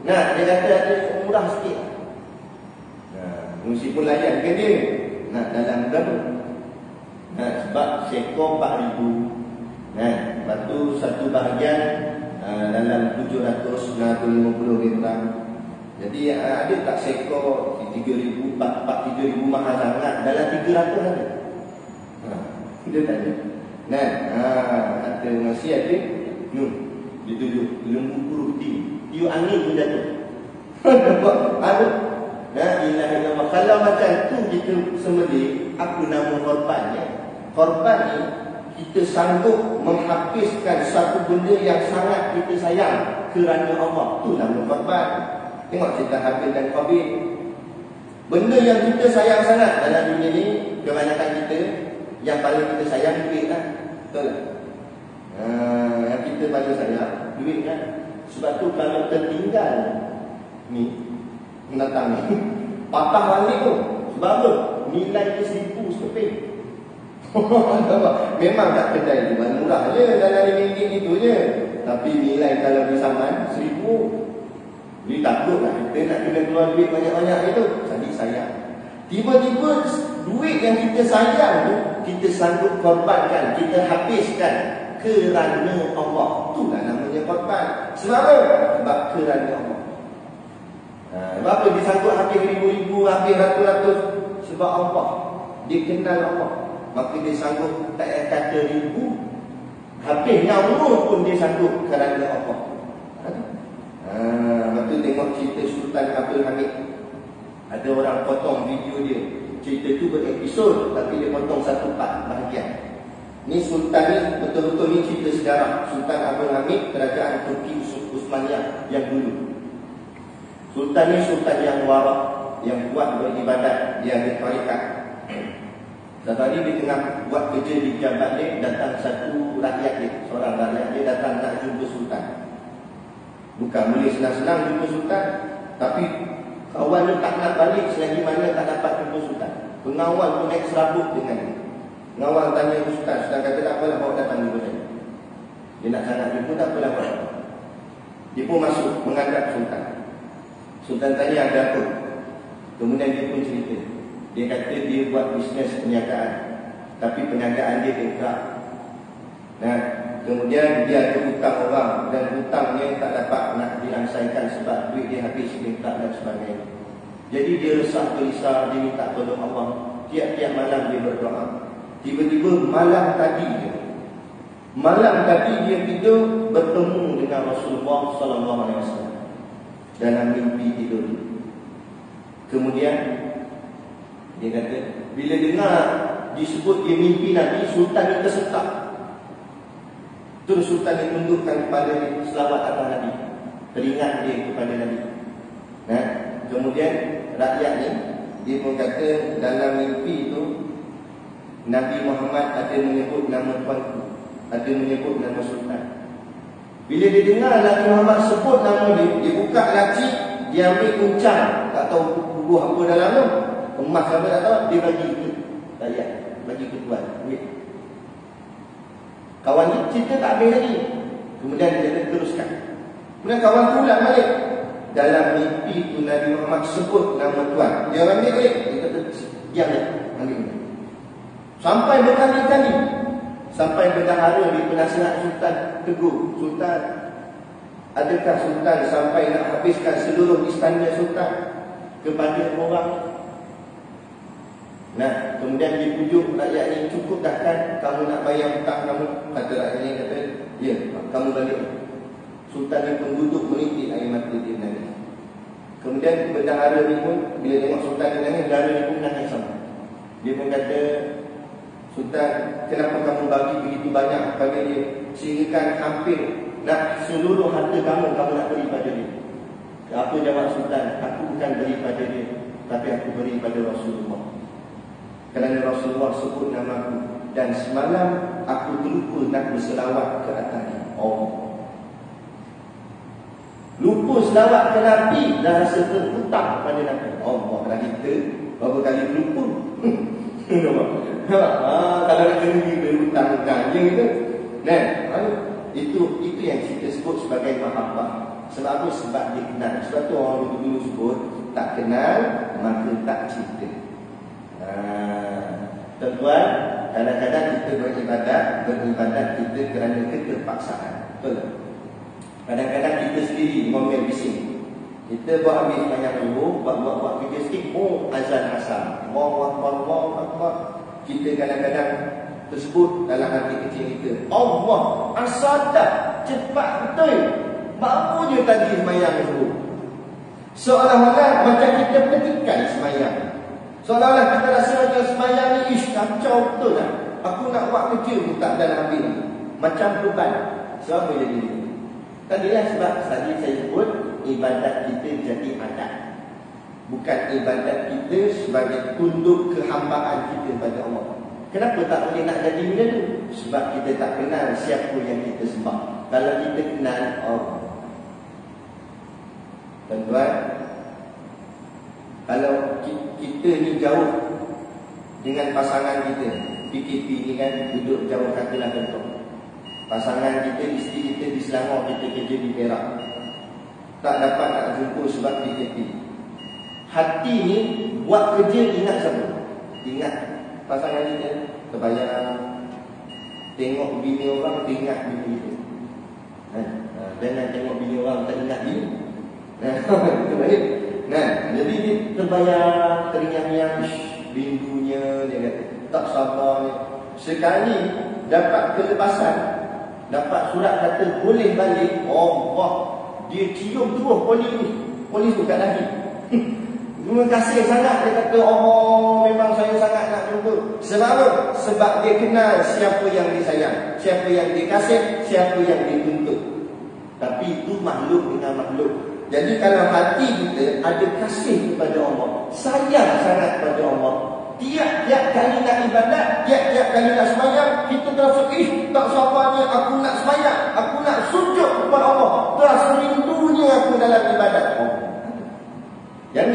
Dia kata ada murah sikit. Pengusi pun layan ke dia. Dalam berapa? Sebab seekor 4,000. Lepas tu satu bahagian dalam 750 gram. Jadi ada tak seekor 3,000, 3,000 mahal sangat. Dalam 300 ada. Dia tanya. Ada masih ada. Dia tunjuk lembu putih. Tiup angin pun jatuh. Ada. La ilaha illallah. Kalau macam tu kita sembelih, apa nama korbannya? Korban ni kita sanggup menghabiskan satu benda yang sangat kita sayang kerana Allah. Tu nama korban. Tengok cerita Habil dan Qabil. Benda yang kita sayang sangat dalam dunia ni, kebanyakan kita yang paling kita sayang duit lah. Betul tak? Yang kita paling sayang duit kan. Sebab tu kalau tertinggal ni mendatang ni, patah balik tu. Sebab apa? Nilai dia 1,000 sekeping. Memang tak kedai tu murah je, dalam RM5 itu je. Tapi nilai kalau di saman 1,000. Jadi takutlah kita nak kena keluar duit banyak-banyak itu. Jadi sayang. Tiba-tiba duit yang kita sayang tu kita sanggup korbankan, kita habiskan kerana Allah. Itulah namanya korban. Sebab apa? Sebab kerana Allah. Sebab apa dia sanggup habis ribu-ribu, habis ratus-ratus? Sebab Allah. Dia kenal Allah. Maka dia sanggup, tak payah kata ribu, habis nyawa pun dia sanggup kerana Allah. Lepas tu tengok cerita Sultan Abdul Hamid. Ada orang potong video dia. Cerita tu berepisod, tapi dia potong satu part bahagian. Ni Sultan ni betul-betul ni cerita sejarah. Sultan Abdul Hamid, kerajaan Turki Uthmaniyah yang dulu. Sultan ni sultan yang warak, yang kuat beribadat, dia ada tarikat. Satu hari dia tengah buat kerja di pejabat dia, datang satu rakyat dia, seorang rakyat dia datang nak jumpa Sultan. Bukan boleh senang-senang jumpa Sultan, tapi kawan dia tak nak balik selagi mana tak dapat jumpa Sultan. Pengawal pun naik serabut dengan dia. Pengawal tanya Sultan, Sultan kata tak apalah, bawa datang jumpa saya. Dia nak sangat jumpa, tak apalah bawa. Dia pun masuk menghadap Sultan. Sultan tanya ada apa. Kemudian dia pun cerita. Dia kata dia buat bisnes perniagaan, tapi perniagaan dia dekat. Nah, kemudian dia ada hutang orang, dan hutangnya tak dapat nak dilangsaikan sebab duit dia habis, dekat dan sebagainya. Jadi dia resah gelisah, dia minta tolong Allah. Tiap-tiap malam dia berdoa. Tiba-tiba malam tadi dia tidur bertemu dengan Rasulullah SAW dalam mimpi tidur. Kemudian dia kata, bila dengar disebut dia mimpi Nabi, Sultan ni tersetak. Terus Sultan ni tundukkan kepada selawat atas Nabi, teringat dia kepada Nabi. Kemudian rakyat ni, dia pun kata dalam mimpi itu Nabi Muhammad ada menyebut nama tuanku, ada menyebut nama Sultan. Bila dia dengar Nabi Muhammad sebut nama dia, dia buka laci, dia ambil kuncang, tak tahu bubuh apa dalam tu, emas apa tak tahu, dia bagi ke rakyat, bagi ke tuan, duit. Kawan ni cerita tak habis lagi. Kemudian dia kata teruskan. Kemudian kawan tu ulang balik. Dalam mimpi tu Nabi Muhammad sebut nama tuan. Dia ambil balik. Dia kata diam je, ambil. Sampai berkali-kali. Sampai bendahara di penasihat Sultan tegur, Sultan, adakah Sultan sampai nak habiskan seluruh istana Sultan kepada orang? Nah, kemudian dipujuk rakyat ni, cukup dah kan kamu nak bayar hutang kamu? Kata rakyat ni, kata, ya, kamu balik. Sultan ni pun duduk menitik air mata dia nangis. Kemudian bendahara ni pun, bila tengok Sultan ni nangis, bendahara ni pun nangis sama. Dia pun kata, Sultan, kenapa kamu bagi begitu banyak kepada dia, sehingga hampir nak seluruh harta kamu nak beri pada dia? Apa jawab Sultan? Aku bukan beri pada dia, tapi aku beri pada Rasulullah. Kerana Rasulullah sebut nama aku, dan semalam aku terlupa nak berselawat ke atasnya. Lupa selawat ke Nabi, dah rasa terhutang kepada Nabi. Allah, dah kita berapa kali lupa. Kalau nak kena berhutang-hutang je gitu. Itu yang kita sebut sebagai mahabbah. Sebab apa? Sebab dia kenal. Sebab tu orang dulu sebut, tak kenal maka tak cinta. Tuan-tuan, kadang-kadang kita beribadat kita kerana keterpaksaan. Betul tak? Kadang-kadang kita sendiri ngomel bising. Kita buat habis banyak dulu, buat kerja sikit, azan asar, Allahu Akbar. Kita kadang-kadang tersebut dalam hati kecil kita, Allah, asar dah, cepat betul. Baru je tadi sembahyang dulu. Seolah-olah macam kita petikai semayang. Seolah-olah kita rasa macam semayang ni, ish, kacau betul lah. Aku nak buat kerja pun tak ada habis. Macam beban. Sebab apa jadi ni? Tadilah sebab tadi saya sebut, ibadat kita jadi adat. Bukan ibadat kita sebagai tunduk kehambaan kita pada Allah. Kenapa tak boleh nak jadi benda tu? Sebab kita tak kenal siapa yang kita sembah. Kalau kita kenal Allah. Tuan-tuan, kalau kita ni jauh dengan pasangan kita, PKP ni kan duduk jauh, katalah contoh. Pasangan kita, isteri kita di Selangor, kita kerja di Perak. Tak dapat nak jumpa sebab PKP. Hati ni buat kerja ingat siapa? Ingat pasangan kita. Terbayang tengok bini orang, ingat bini kita. Jangan tengok bini orang, tak ingat bini. Itu baik. Jadi dia terbayang, terngiang-ngiang, rindunya, dia kata, tak sabar ni. Sekali dapat kelepasan, dapat surat kata boleh balik, Allah, dia cium terus polis tu kat lagi. Terima kasih sangat, dia kata, oh memang saya sangat nak jumpa. Sebab apa? Sebab dia kenal siapa yang disayang, siapa yang dikasih, siapa yang dituntut. Tapi itu makhluk dengan makhluk. Jadi kalau hati kita ada kasih kepada Allah, sayang sangat kepada Allah, tiap-tiap kali nak ibadat, tiap-tiap kali nak semayang, kita terasa, tak sabarnya aku nak semayang, aku nak sujud kepada Allah, terasa rindunya aku dalam ibadat Allah. Yang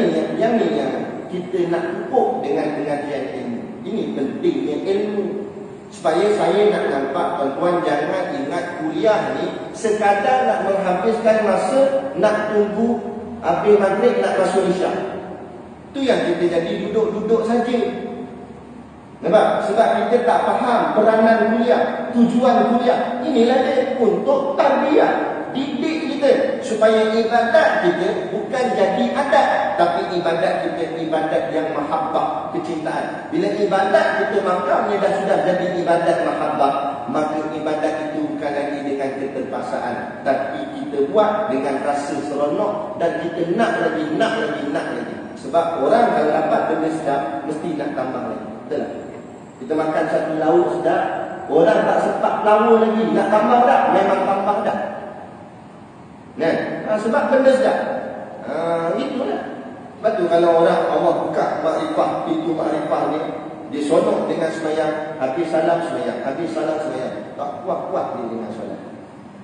ni yang kita nak pupuk dengan pengajian ilmu. Ini pentingnya ilmu. Supaya saya nak nampak, tuan-tuan jangan ingat kuliah ni sekadar nak menghabiskan masa, nak tunggu habis maghrib nak masuk isyak. Tu yang kita jadi duduk-duduk saja. Nampak? Sebab kita tak faham peranan kuliah, tujuan kuliah. Inilah dia untuk tarbiyah, didik kita supaya ibadat kita bukan jadi adat, tapi ibadat kita ibadat yang mahabbah, kecintaan. Bila ibadat kita makamnya dah sudah jadi ibadat mahabbah, maka ibadat itu bukan lagi dengan keterpaksaan, tapi kita buat dengan rasa seronok dan kita nak lagi. Sebab orang kalau dapat benda sedap mesti nak tambah lagi. Betul tak? Kita makan satu lauk sedap, orang tak sempat lawa lagi, nak tambah tak? Memang tambah tak. Sebab benda sedap. Itulah. Sebab tu kalau orang Allah buka makrifah, pintu makrifah ni, dia sonok dengan semayang, habis salam semayang, habis salam semayang. Tak kuat-kuat dia dengan solat.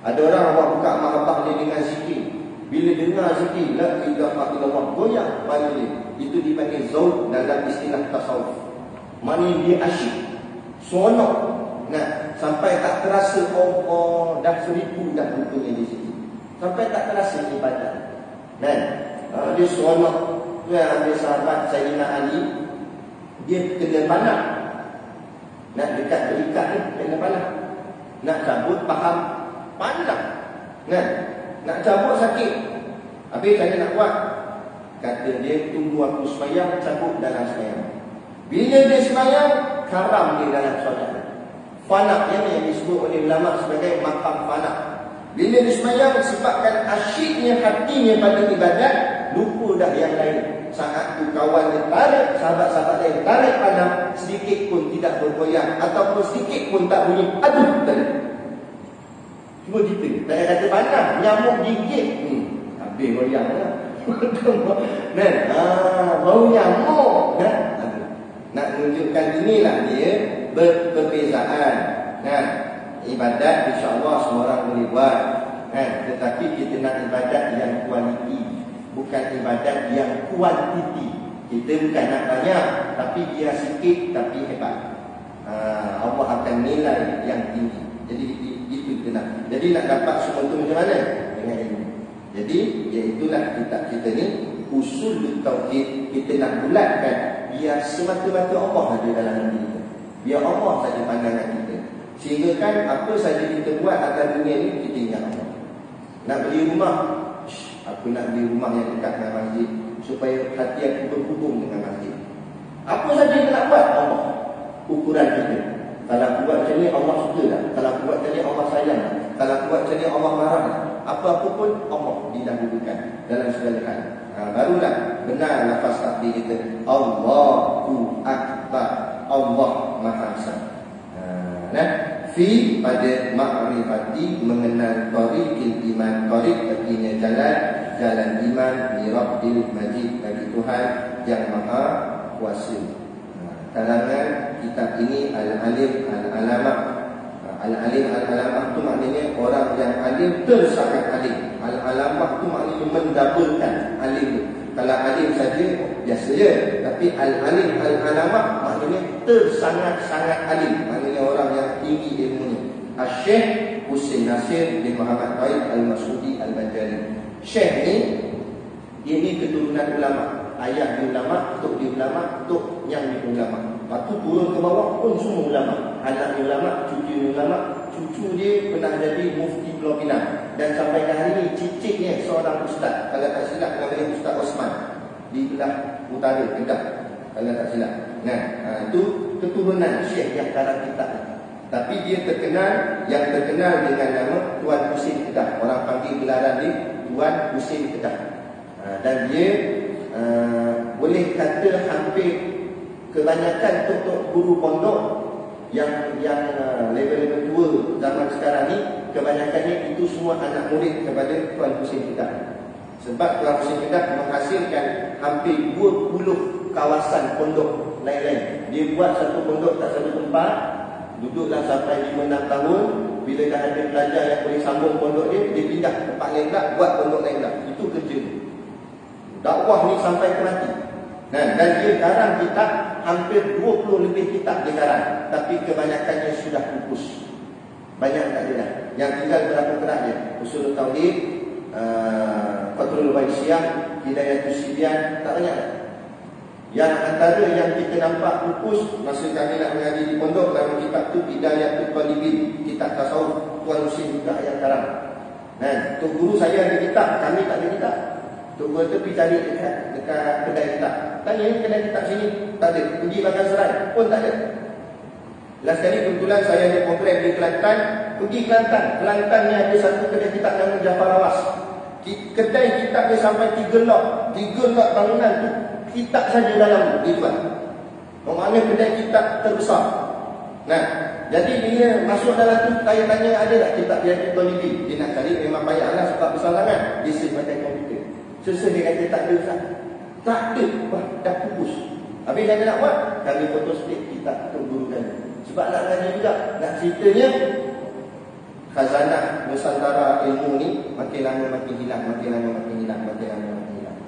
Ada orang Allah buka makrifah dia dengan zikir. Bila dengar zikir, la ilaha illallah, goyang kepala dia. Itu dipanggil zaud dalam istilah tasawuf. Maknanya dia asyik, sonok. Sampai tak terasa, Allah dah 1000 dah rupanya di situ. Sampai tak terasa ibadat. Dia seronok. Ada sahabat Sayyidina Ali, dia kena panah. Nak dekat berikat ni kena panah. Nak cabut faham panah. Nak cabut sakit. Habis saya nak buat, kata dia, tunggu aku semayang, cabut dalam semayang. Bila dia semayang, karam dia dalam solat. Fanak yang disebut oleh ulama sebagai makam fanak. Bila dia semayang, sebabkan asyiknya hatinya pada ibadat, lupa dah yang lain. Saat tu kawan dia tarik, sahabat-sahabat lain tarik panah, sedikit pun tidak bergoyang, ataupun sedikit pun tak bunyi, aduh, tak ada. Cuma kita, tak ada kata panah, nyamuk gigit, habis goyang lah. Bau nyamuk. Nak menunjukkan inilah dia perbezaan. Ibadat insya-Allah semua orang boleh buat. Tetapi kita nak ibadat yang kualiti, bukan ibadat yang kuantiti. Kita bukan nak banyak, tapi dia sikit tapi hebat. Allah akan nilai yang tinggi. Jadi itu kita nak. Jadi nak dapat semua itu macam mana? Dengan ilmu. Jadi iaitulah kitab kita ni, usul tauhid. Kita nak bulatkan biar semata-mata Allah ada dalam hati kita. Biar Allah saja pandangan kita. Sehingga kan apa saja kita buat atas dunia ni, kita ingat Allah. Nak beli rumah, aku nak beli rumah yang dekat dengan masjid, supaya hati aku berhubung dengan masjid. Apa saja kita nak buat, Allah. Ukuran kita. Kalau aku buat macam ni, Allah suka tak? Kalau aku buat macam ni, Allah sayang tak? Kalau aku buat macam ni, Allah marah tak? Apa-apa pun Allah didahulukan dalam segala hal. Barulah benar lafaz takbir kita. Allahu Akbar. Allah Maha Esa. Fi pada ma'rifati mengenal tariqil iman. Tariq artinya jalan iman li Rabbil Majid, bagi Tuhan yang Maha Kuasa. Karangan kitab ini Al-Alim Al-Alamah. Al-Alim Al-Alamah itu maknanya orang yang alim tersangat alim. Al-Alamah itu maknanya mendabulkan alim itu. Kalau alim saja biasa je, tapi Al-Alim Al-Alamah maknanya tersangat-sangat alim. Maknanya orang yang tinggi ilmunya. Syekh Husain Nasir bin Muhammad Taib Al-Masudi Al-Banjari. Syekh ni, dia ni keturunan ulama. Ayah dia ulama, tok dia ulama, tok yang dia ulama. Lepas tu turun ke bawah pun semua ulama. Anak dia ulama, cucu dia ulama. Cucu dia pernah jadi mufti Pulau Pinang. Dan sampai ke hari ini cicitnya seorang ustaz. Kalau tak silap namanya Ustaz Osman, di belah utara Kedah, kalau tak silap. Itu keturunan Syekh yang karang kitab. Tapi dia yang terkenal dengan nama Tuan Husin Kedah. Orang panggil gelaran dia Tuan Husin Kedah. Dan dia boleh kata hampir kebanyakan tok-tok guru pondok yang level-level tua zaman sekarang ni, kebanyakannya itu semua anak murid kepada Tuan Husin Kedah. Sebab Tuan Husin Kedah menghasilkan hampir 20 kawasan pondok lain-lain. Dia buat satu pondok tak satu tempat, duduklah sampai 5-6 tahun. Bila dah ada pelajar yang boleh sambung pondok dia pindah ke tempat lain pula, buat pondok lain pula. Itu kerja dia. Dakwah ni sampai ke mati. Dan dia karang kitab, hampir 20 lebih kitab dia karang. Tapi kebanyakannya sudah pupus. Banyak tak ada dah. Yang tinggal berapa kerak dia? Usul Tauhid, Fathul Waisiyah, Hidayatus Sibyan, tak banyak dah. Yang antara yang kita nampak pupus masa kami nak mengaji di pondok, dalam kitab tu Hidayatul Talibin, kitab tasawuf Tuan Husin juga yang karang. Tok guru saya ada kitab, kami tak ada kitab. Tok guru tu pergi cari dekat kedai kitab. Tanya ni kedai kitab sini, tak ada. Pergi Bagan Serai pun tak ada. Last kali kebetulan saya ada program di Kelantan. Pergi Kelantan. Kelantan ni ada satu kedai kitab nama Jafar Awas. Kedai kitab dia sampai 3 lot. 3 lot bangunan tu kitab saja dalam dia jual. Maknanya kedai kitab terbesar. Jadi bila masuk dalam tu, saya tanya ada tak kitab yang Talibi. Dia nak cari memang payahlah sebab besar sangat. Dia save pakai komputer. Selesai dia kata tak ada Ustaz. Tak ada. Wah, dah pupus. Habis saya nak buat, kami foto state kitab tu guru kami. Sebab nak ngaji juga. Nak ceritanya, khazanah Nusantara ilmu ni makin lama makin hilang, makin lama makin hilang, makin lama makin hilang.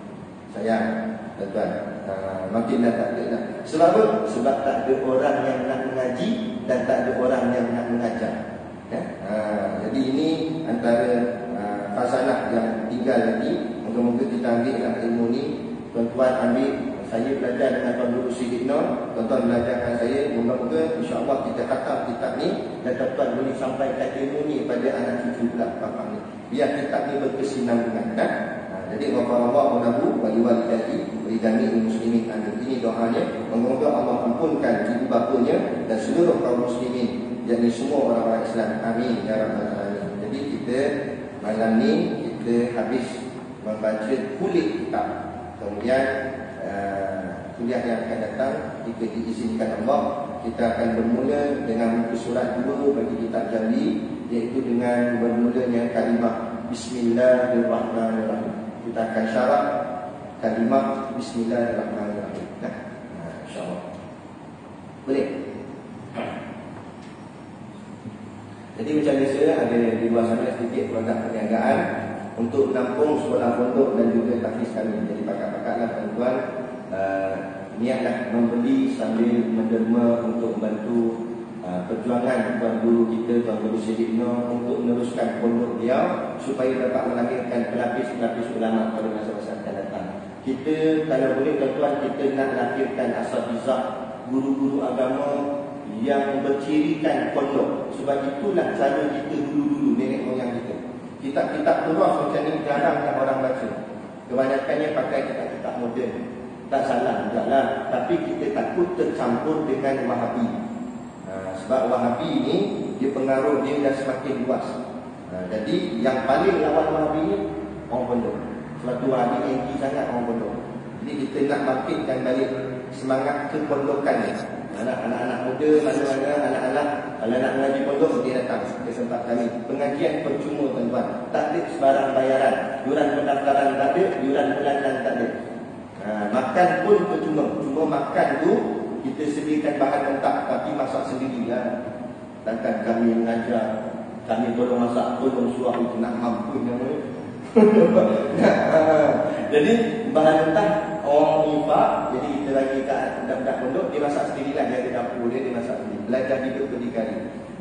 Sayang, tuan-tuan, makin dah tak ada dah. Sebab apa? Sebab tak ada orang yang nak mengaji dan tak ada orang yang nak mengajar. Jadi ini antara khazanah yang tinggal lagi. Moga-moga kita ambillah ilmu ni. Tuan-tuan ambil. Saya belajar dengan Tuan Guru Siddiq Nur, tuan-tuan belajar dengan saya. Moga-moga insya-Allah kita khatam kitab ni dan tuan-tuan boleh sampaikan ilmu ni pada anak cucu pula bapak ni. Biar kitab ni berkesinambungan. Jadi wafarallahu lahu wa liwalidayhi wa lidami muslimin. Ini doanya. Moga-moga Allah ampunkan ibu bapanya dan seluruh kaum muslimin, yakni semua orang-orang Islam. Amin ya rabbal alamin. Jadi kita malam ni kita habis membaca kulit kitab. Kemudian kuliah yang akan datang, jika diizinkan Allah, kita akan bermula dengan muka surat 2 bagi kitab Jamli, iaitu dengan bermulanya kalimah Bismillahirrahmanirrahim. Kita akan syarah kalimah Bismillahirrahmanirrahim. InsyaAllah. Boleh? Jadi macam biasa, ada di luar sana sedikit produk perniagaan untuk menampung sekolah pondok dan juga tahfiz kami. Jadi pakar-pakarlah tuan-tuan, niatlah membeli sambil menderma untuk membantu perjuangan Tuan Guru kita, Tuan Guru Siddiq Nur, untuk meneruskan pondok beliau supaya dapat melahirkan pelapis-pelapis ulama pada masa-masa akan datang. Kita kalau boleh tuan-tuan, kita nak lahirkan asatizah, guru-guru agama yang bercirikan pondok. Sebab itulah cara kita dulu-dulu, nenek moyang kita. Kitab-kitab terus macam ni jarang orang baca. Kebanyakannya pakai kitab-kitab moden. Tak salah juga lah, tapi kita takut tercampur dengan Wahabi. Sebab Wahabi ni, dia pengaruh dia dah semakin luas. Jadi yang paling lawan Wahabi ni orang pondok. Sebab tu Abi anti sangat orang pondok. Jadi kita nak bangkitkan balik semangat kepondokan ni. Anak-anak muda, mana-mana anak-anak, kalau nak mengaji pondok, dia datang ke tempat kami. Pengajian percuma tuan-tuan. Tak ada sebarang bayaran. Yuran pendaftaran tak ada, yuran bulanan tak ada. Makan pun percuma. Cuma makan tu kita sediakan bahan mentah, tapi masak sendirilah. Takkan kami mengajar, kami tolong masak, tolong suap itu nak mampu namanya. Jadi bahan mentah orang infak, jadi kita bagi kat budak-budak pondok, dia masak sendirilah, dia ada dapur dia masak sendiri. Belajar hidup berdikari.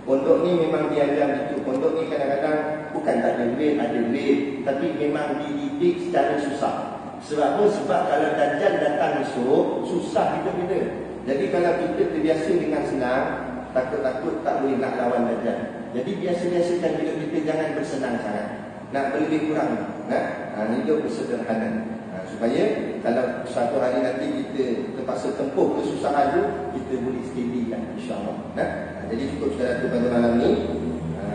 Pondok ni memang diajar gitu. Pondok ni kadang-kadang bukan tak ada duit, ada duit, tapi memang dididik secara susah. Sebab apa? Sebab kalau dajjal datang esok, susah hidup kita. Jadi kalau kita terbiasa dengan senang, takut-takut tak boleh nak lawan dajjal. Jadi biasa-biasakan hidup kita, jangan bersenang sangat. Nak lebih kurang, hidup bersederhana, supaya kalau satu hari nanti kita terpaksa tempuh kesusahan itu, kita boleh steady kan, insyaAllah. Jadi cukup sekadar itu pada malam ini,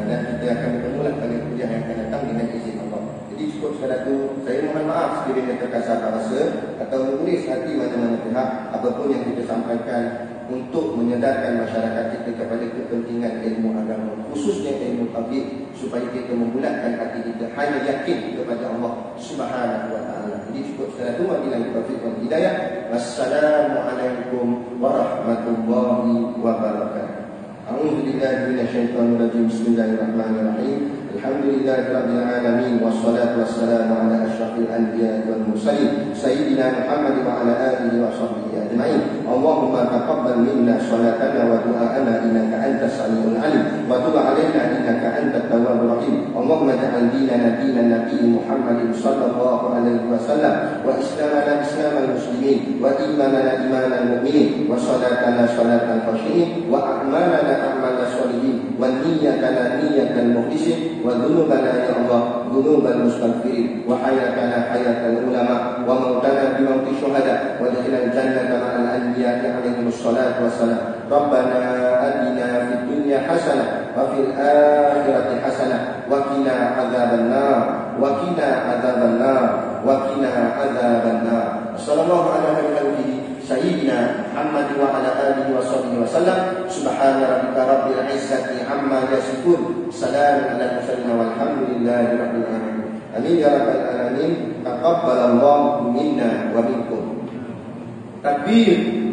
dan kita akan bertemu pada kuliah yang akan datang dengan izin Allah. Jadi cukup sekadar itu, saya mohon maaf sekiranya terkasar bahasa atau menulis hati mana-mana pihak apapun yang kita sampaikan untuk menyedarkan masyarakat kita kepada kepentingan ilmu agama, khususnya ilmu tauhid, supaya kita membulatkan hati kita hanya yakin kepada Allah Subhanahu wa taala. Jadi cukup sekadar itu, wabillahi taufiq wal hidayah. Wassalamualaikum warahmatullahi wabarakatuh. A'udzu billahi minasyaitonir rajim. Bismillahirrahmanirrahim. Alhamdulillahirabbil alamin wassalatu wassalamu ala asyrafil anbiya'i wal mursalin sayyidina Muhammad wa ala alihi wa sahbihi ajma'in. Allahumma taqabbal minna salatana wa du'ana innaka antas samiul alim wa tub 'alaina innaka antat tawwabur rahim. Allahumma ja'al dinana dinan nabiy Muhammadin sallallahu alaihi wasallam wa islamana islamal muslimin wa imanana imanal mu'minin wa salatana salatal khashiyin wa a'malana a'mal sholihin wa niyyatana niyyatal mukhlisin wa dhunubana ya Allah dhunubal mustaghfirin wa hayatana hayatal ulama wa mautana bi mauti syuhada wa adkhilna jannata ma'al anbiya'i alaihimus salatu wassalam. Rabbana atina fid dunya hasanah wa fil akhirati hasanah wa qina adzabannar wa qina adzabannar wa qina adzabannar. Sallallahu alaihi wa sallam Sayyidina Muhammad wa ala alihi wa sahbihi wa sallam. Subhana rabbika rabbil izzati amma yasifun. Salamun ala mursalin walhamdulillahi rabbil alamin. Amin ya rabbal alamin. Taqabbalallahu minna wa minkum. Takbir.